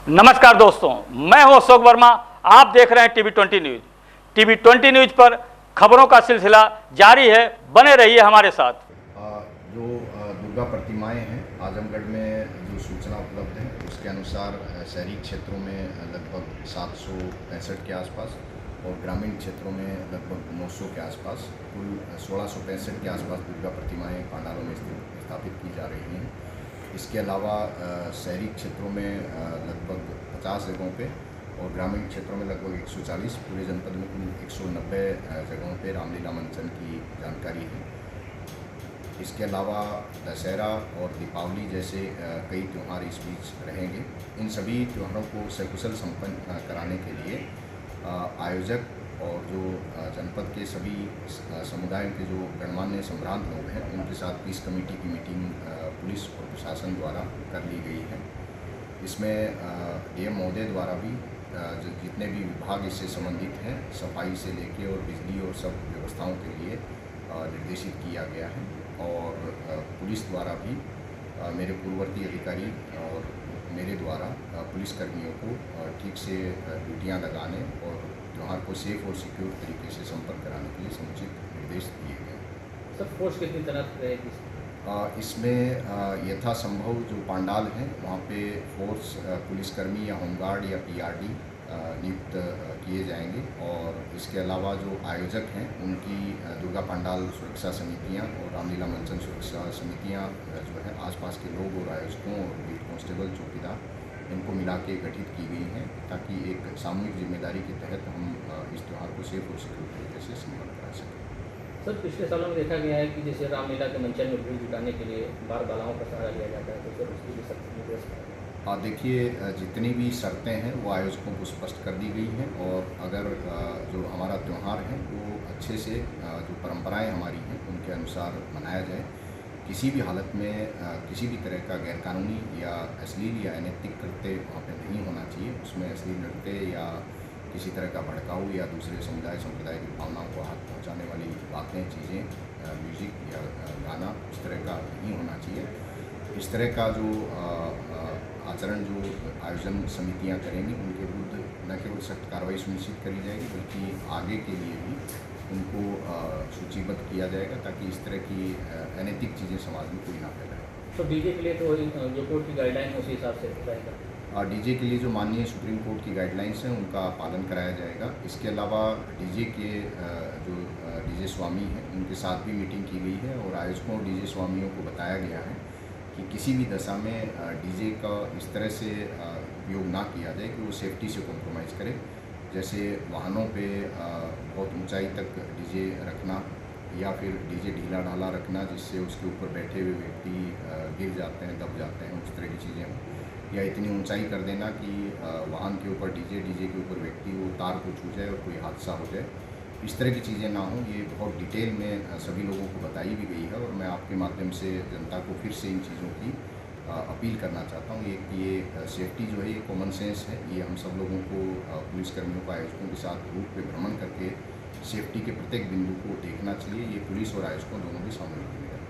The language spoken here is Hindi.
नमस्कार दोस्तों, मैं हूं अशोक वर्मा। आप देख रहे हैं टीवी 20 न्यूज। टीवी 20 न्यूज पर खबरों का सिलसिला जारी है, बने रहिए हमारे साथ। जो दुर्गा प्रतिमाएं हैं आजमगढ़ में, जो सूचना उपलब्ध है उसके अनुसार शहरी क्षेत्रों में लगभग 765 के आसपास और ग्रामीण क्षेत्रों में लगभग 900 के आसपास, कुल 1665 के आसपास दुर्गा प्रतिमाएं पांडालों में स्थापित की जा रही हैं। इसके अलावा शहरी क्षेत्रों में लगभग 50 जगहों पे और ग्रामीण क्षेत्रों में लगभग 140, पूरे जनपद में कुल 190 जगहों पे रामलीला मंचन की जानकारी है। इसके अलावा दशहरा और दीपावली जैसे कई त्यौहार इस बीच रहेंगे। इन सभी त्योहारों को सकुशल संपन्न कराने के लिए आयोजक और जो जनपद के सभी समुदायों के जो गणमान्य सम्भ्रांत लोग हैं उनके साथ पीस कमेटी की मीटिंग पुलिस और प्रशासन द्वारा कर ली गई है। इसमें डीएम महोदय द्वारा भी जो जितने भी विभाग इससे संबंधित हैं, सफाई से लेके और बिजली और सब व्यवस्थाओं के लिए निर्देशित किया गया है। और पुलिस द्वारा भी मेरे पूर्ववर्ती अधिकारी और मेरे द्वारा पुलिसकर्मियों को ठीक से ड्यूटियाँ लगाने और त्यौहार को सेफ और सिक्योर तरीके से संपन्न कराने के लिए समुचित निर्देश दिए गए। सर, फोर्स कितनी तैनात रहेगी? इसमें यथासंभव जो पांडाल हैं वहाँ पे फोर्स पुलिसकर्मी या होमगार्ड या पीआरडी नियुक्त किए जाएंगे। और इसके अलावा जो आयोजक हैं उनकी दुर्गा पांडाल सुरक्षा समितियाँ और रामलीला मंचन सुरक्षा समितियाँ जो है आसपास के लोग और आयोजकों और बीट कांस्टेबल चौकीदार इनको मिला के गठित की गई हैं, ताकि एक सामूहिक जिम्मेदारी के तहत हम इस त्यौहार को सेफ और सिक्योर तरीके से संपन्न करा सकें। सर, पिछले सालों में देखा गया है कि जैसे रामलीला के मंचन में भीड़ जुटाने के लिए बार बालाओं का सहारा लिया जाता है, तो सर उसकी भी सख्त निर्देश है। देखिए, जितनी भी शर्तें हैं वो आयोजकों को स्पष्ट कर दी गई हैं। और अगर जो हमारा त्यौहार है वो अच्छे से जो परंपराएं हमारी हैं उनके अनुसार मनाया जाए, किसी भी हालत में किसी भी तरह का गैरकानूनी या अश्लील या अनैतिक कृत्य वहाँ पे नहीं होना चाहिए। उसमें अश्लील नृत्य या किसी तरह का भड़काऊ या दूसरे समुदाय संप्रदाय की भावनाओं को हाथ पहुँचाने वाली बातें, चीज़ें, म्यूज़िक या गाना इस तरह का नहीं होना चाहिए। इस तरह का जो आचरण जो आयोजन समितियां करेंगी उनके विरुद्ध न केवल सख्त कार्रवाई सुनिश्चित करी जाएगी, बल्कि आगे के लिए भी उनको सूचीबद्ध किया जाएगा, ताकि इस तरह की अनैतिक चीज़ें समाज में कोई ना फैलाए। तो डीजे के लिए तो जो कोर्ट की गाइडलाइन है उसी हिसाब से रहेगा। डीजे के लिए जो माननीय सुप्रीम कोर्ट की गाइडलाइंस हैं उनका पालन कराया जाएगा। इसके अलावा डीजे के जो डीजे स्वामी हैं उनके साथ भी मीटिंग की गई है और आयोजकों और डीजे स्वामियों को बताया गया है कि किसी भी दशा में डीजे का इस तरह से उपयोग ना किया जाए कि वो सेफ्टी से कॉम्प्रोमाइज़ करे। जैसे वाहनों पे बहुत ऊंचाई तक डीजे रखना या फिर डीजे ढीला ढाला रखना जिससे उसके ऊपर बैठे हुए व्यक्ति गिर जाते हैं, दब जाते हैं, उस तरह की चीज़ें हों। या इतनी ऊंचाई कर देना कि वाहन के ऊपर डीजे के ऊपर व्यक्ति वो तार को छू जाए और कोई हादसा हो जाए, इस तरह की चीज़ें ना हों। ये बहुत डिटेल में सभी लोगों को बताई भी गई है और मैं आपके माध्यम से जनता को फिर से इन चीज़ों की अपील करना चाहता हूँ। ये सेफ्टी जो है ये कॉमन सेंस है, ये हम सब लोगों को पुलिसकर्मियों को आयोजकों के साथ रूट पे भ्रमण करके सेफ्टी के प्रत्येक बिंदु को देखना चाहिए। ये पुलिस और आयोजकों दोनों की सामूहिक जिम्मेदारी है।